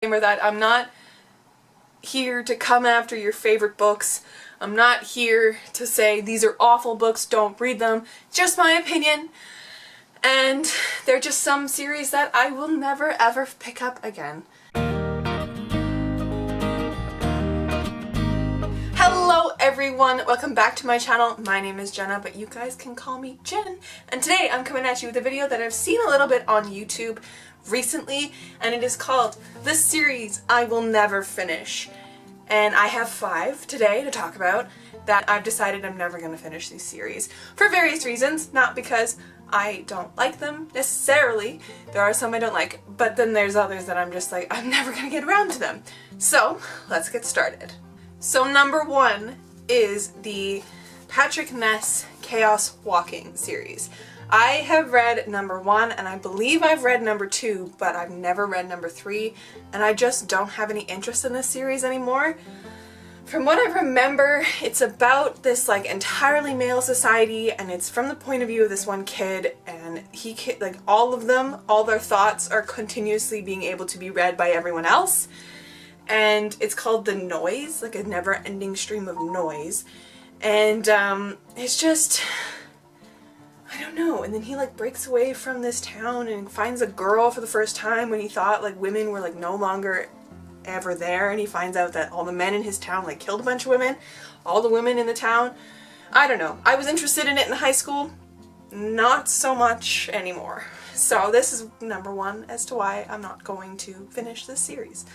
that I'm not here to come after your favorite books. I'm not here to say these are awful books, don't read them. Just my opinion. And they're just some series that I will never ever pick up again. Hello everyone, welcome back to my channel. My name is Jenna, but you guys can call me Jen. And today I'm coming at you with a video that I've seen a little bit on YouTube recently, and it is called The Series I Will Never Finish. And I have 5 today to talk about that I've decided I'm never going to finish these series. For various reasons, not because I don't like them necessarily. There are some I don't like, but then there's others that I'm just like, I'm never going to get around to them. So, let's get started. So number 1 is the Patrick Ness Chaos Walking series. I have read number 1 and I believe I've read number 2, but I've never read number 3, and I just don't have any interest in this series anymore. From what I remember, it's about this like entirely male society, and it's from the point of view of this one kid, and like all of them, all their thoughts are continuously being able to be read by everyone else. And it's called The Noise, like a never-ending stream of noise. And it's just, I don't know. And then he like breaks away from this town and finds a girl for the first time when he thought like women were like no longer ever there, and he finds out that all the men in his town like killed a bunch of women, all the women in the town. I don't know. I was interested in it in high school, not so much anymore. So this is number 1 as to why I'm not going to finish this series.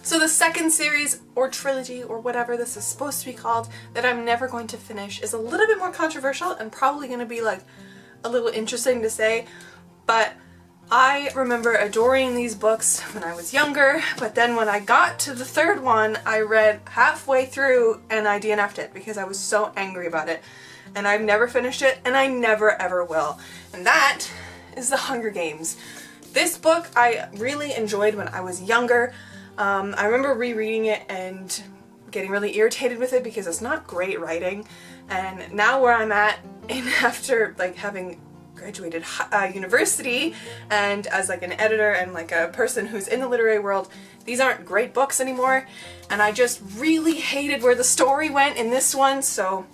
So the second series, or trilogy, or whatever this is supposed to be called, that I'm never going to finish is a little bit more controversial and probably going to be like a little interesting to say, but I remember adoring these books when I was younger, but then when I got to the third one, I read halfway through and I DNF'd it because I was so angry about it. And I've never finished it, and I never ever will. And that is The Hunger Games. This book I really enjoyed when I was younger. I remember rereading it and getting really irritated with it because it's not great writing, and now where I'm at, and after like having graduated university and as like an editor and like a person who's in the literary world, these aren't great books anymore, and I just really hated where the story went in this one. So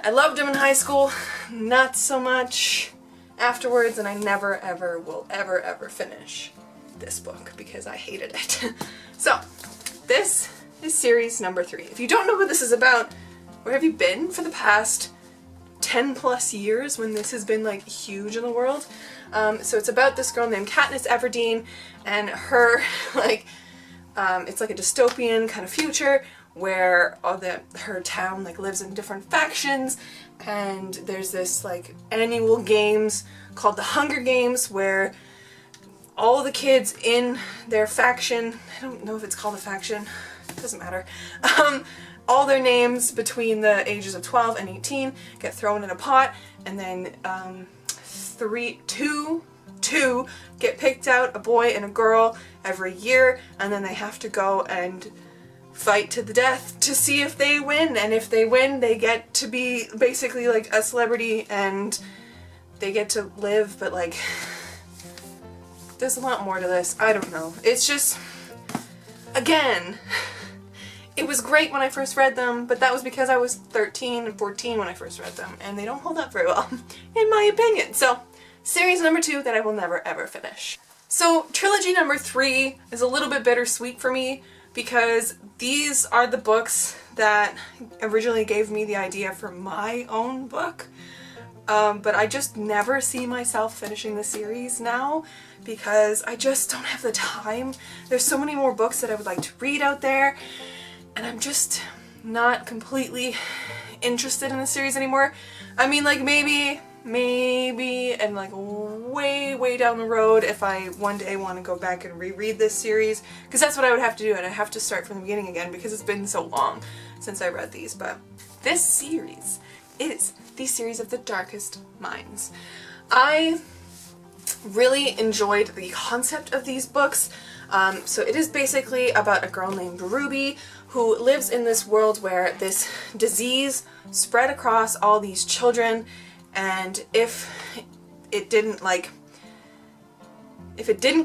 I loved him in high school, not so much afterwards, and I never ever will ever finish this book because I hated it. So this is series number 3. If you don't know what this is about, where have you been for the past 10 plus years when this has been like huge in the world? So it's about this girl named Katniss Everdeen, and her like it's like a dystopian kind of future where her town like lives in different factions, and there's this like annual games called the Hunger Games where all the kids in their faction, I don't know if it's called a faction, it doesn't matter, all their names between the ages of 12 and 18 get thrown in a pot, and then two get picked out, a boy and a girl, every year, and then they have to go and fight to the death to see if they win, and if they win they get to be basically like a celebrity and they get to live, but like there's a lot more to this. I don't know. It's just, again, it was great when I first read them, but that was because I was 13 and 14 when I first read them, and they don't hold up very well, in my opinion. So, series number 2 that I will never ever finish. So, trilogy number 3 is a little bit bittersweet for me because these are the books that originally gave me the idea for my own book. But I just never see myself finishing the series now because I just don't have the time. There's so many more books that I would like to read out there, and I'm just not completely interested in the series anymore. I mean, like maybe, and like way down the road if I one day want to go back and reread this series, because that's what I would have to do, and I have to start from the beginning again because it's been so long since I read these. But this series is the series of The Darkest Minds. I really enjoyed the concept of these books. So it is basically about a girl named Ruby who lives in this world where this disease spread across all these children, and if it didn't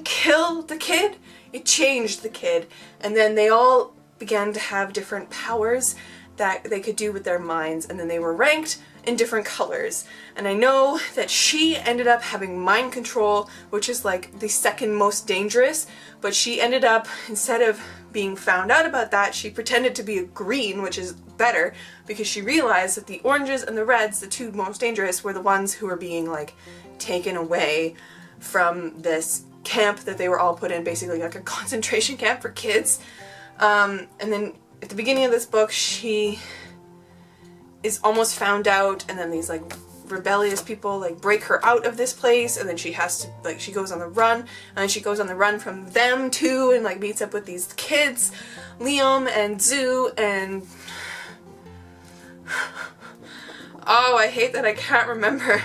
kill the kid, it changed the kid, and then they all began to have different powers that they could do with their minds, and then they were ranked in different colors. And I know that she ended up having mind control, which is like the second most dangerous, but she ended up, instead of being found out about that, she pretended to be a green, which is better, because she realized that the oranges and the reds, the two most dangerous, were the ones who were being like taken away from this camp that they were all put in, basically like a concentration camp for kids. And then at the beginning of this book, she is almost found out, and then these like rebellious people like break her out of this place, and then she has to, like, she goes on the run, and then she goes on the run from them too, and like meets up with these kids, Liam and Zoo, and oh, I hate that I can't remember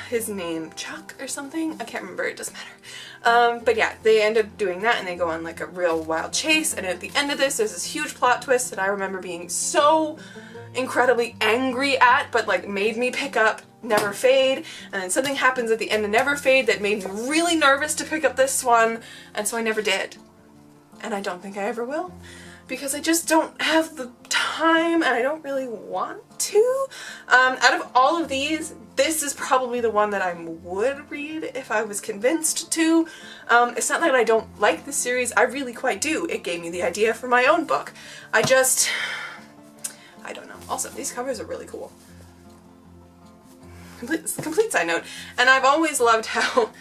his name, Chuck or something? I can't remember, it doesn't matter. But yeah, they end up doing that, and they go on like a real wild chase, and at the end of this there's this huge plot twist that I remember being so incredibly angry at, but like made me pick up Never Fade, and then something happens at the end of Never Fade that made me really nervous to pick up this one, and so I never did. And I don't think I ever will, because I just don't have the time, and I don't really want to. Out of all of these, this is probably the one that I would read if I was convinced to. It's not that I don't like this series, I really quite do. It gave me the idea for my own book. I don't know. Also, these covers are really cool. Complete side note. And I've always loved how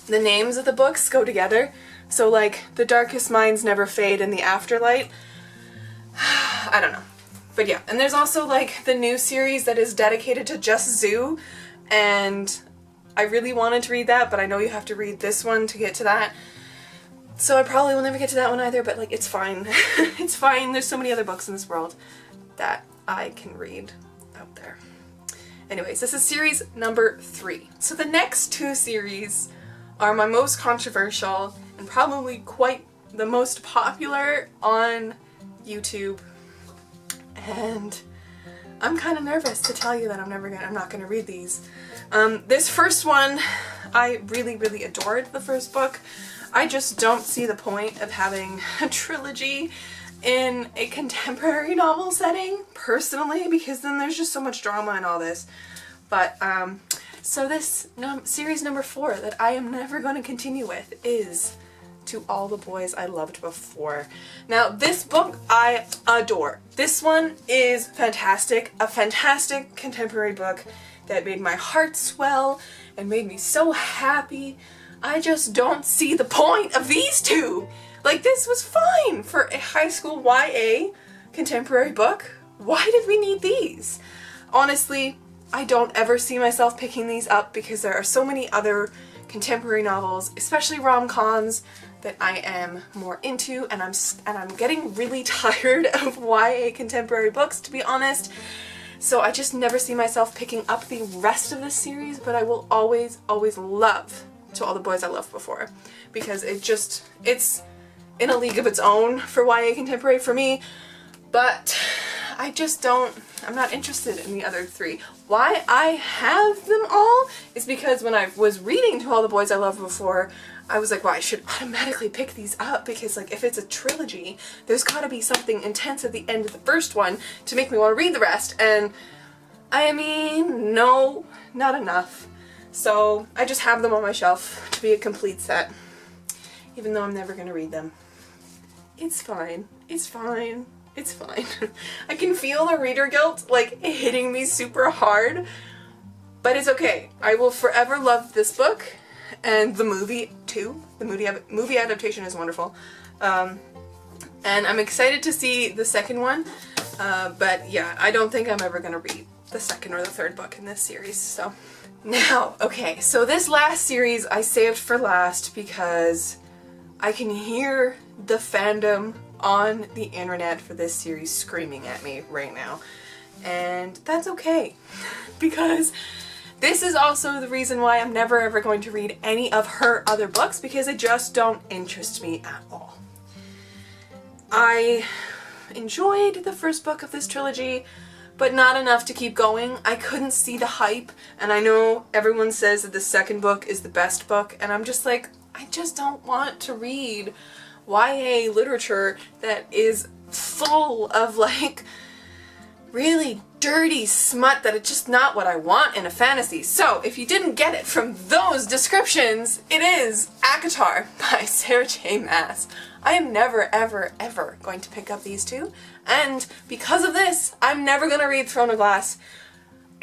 the names of the books go together. So like, The Darkest Minds Never Fade and The Afterlight. I don't know. But yeah, and there's also like the new series that is dedicated to just Zoo, and I really wanted to read that, but I know you have to read this one to get to that. So I probably will never get to that one either, but like, it's fine. It's fine. There's so many other books in this world that I can read out there. Anyways, this is series number 3. So the next two series are my most controversial and probably quite the most popular on YouTube. And I'm kind of nervous to tell you that I'm not gonna read these. This first one, I really, really adored the first book. I just don't see the point of having a trilogy in a contemporary novel setting, personally, because then there's just so much drama and all this. But, so this series number 4 that I am never going to continue with is To All the Boys I Loved Before. Now, this book I adore. This one is fantastic, a fantastic contemporary book that made my heart swell and made me so happy. I just don't see the point of these two. Like, this was fine for a high school YA contemporary book. Why did we need these? Honestly, I don't ever see myself picking these up because there are so many other contemporary novels, especially rom-coms, that I am more into, and I'm getting really tired of YA contemporary books, to be honest. So I just never see myself picking up the rest of this series, but I will always, always love To All the Boys I Loved Before, because it's in a league of its own for YA contemporary for me, but I'm not interested in the other 3. Why I have them all is because when I was reading To All the Boys I Loved Before, I was like, well, I should automatically pick these up, because like, if it's a trilogy, there's gotta be something intense at the end of the first one to make me want to read the rest, and I mean, no, not enough. So I just have them on my shelf to be a complete set, even though I'm never gonna read them. It's fine. It's fine. It's fine. I can feel the reader guilt like hitting me super hard, but it's okay. I will forever love this book, and the movie too. The movie adaptation is wonderful. And I'm excited to see the second one, but yeah, I don't think I'm ever gonna read the second or the third book in this series, so. Now, okay, so this last series I saved for last because I can hear the fandom on the internet for this series screaming at me right now. And that's okay, because this is also the reason why I'm never ever going to read any of her other books, because they just don't interest me at all. I enjoyed the first book of this trilogy, but not enough to keep going. I couldn't see the hype, and I know everyone says that the second book is the best book, and I'm just like, I just don't want to read YA literature that is full of like really dirty smut that it's just not what I want in a fantasy. So if you didn't get it from those descriptions, it is ACOTAR by Sarah J Maas. I am never ever ever going to pick up these two, and because of this I'm never gonna read Throne of Glass.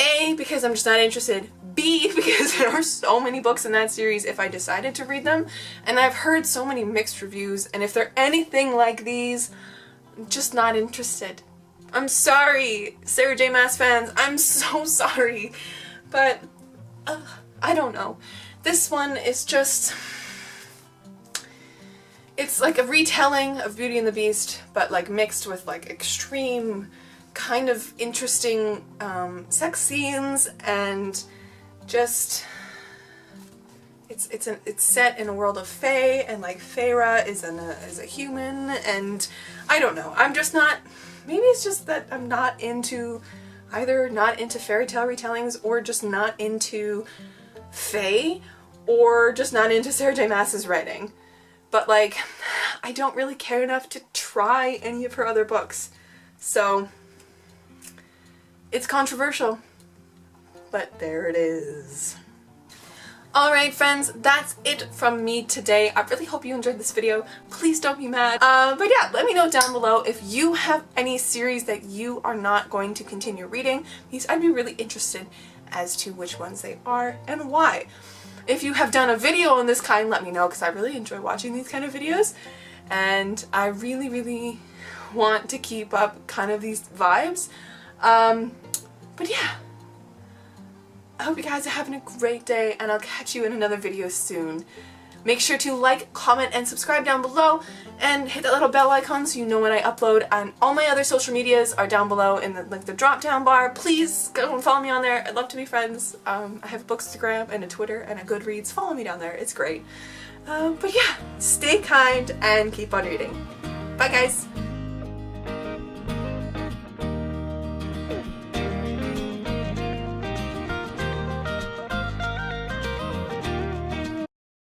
A, because I'm just not interested. B, because there are so many books in that series if I decided to read them, and I've heard so many mixed reviews, and if they're anything like these, I'm just not interested. I'm sorry, Sarah J Maas fans, I'm so sorry, but I don't know. This one is just, it's like a retelling of Beauty and the Beast, but like mixed with like extreme kind of interesting sex scenes, and just it's set in a world of fae, and like Feyre is a human, and I don't know. I'm just not. Maybe it's just that I'm not into either not into fairy tale retellings, or just not into fae, or just not into Sarah J Maas's writing. But like, I don't really care enough to try any of her other books, so. It's controversial, but there it is. Alright friends, that's it from me today. I really hope you enjoyed this video. Please don't be mad. But yeah, let me know down below if you have any series that you are not going to continue reading, because I'd be really interested as to which ones they are and why. If you have done a video on this kind, let me know, because I really enjoy watching these kind of videos, and I really, really want to keep up kind of these vibes. But yeah, I hope you guys are having a great day, and I'll catch you in another video soon. Make sure to like, comment, and subscribe down below, and hit that little bell icon so you know when I upload, and all my other social medias are down below in the drop down bar. Please go and follow me on there. I'd love to be friends. I have a Bookstagram and a Twitter and a Goodreads. Follow me down there. It's great. But yeah, stay kind and keep on reading. Bye guys!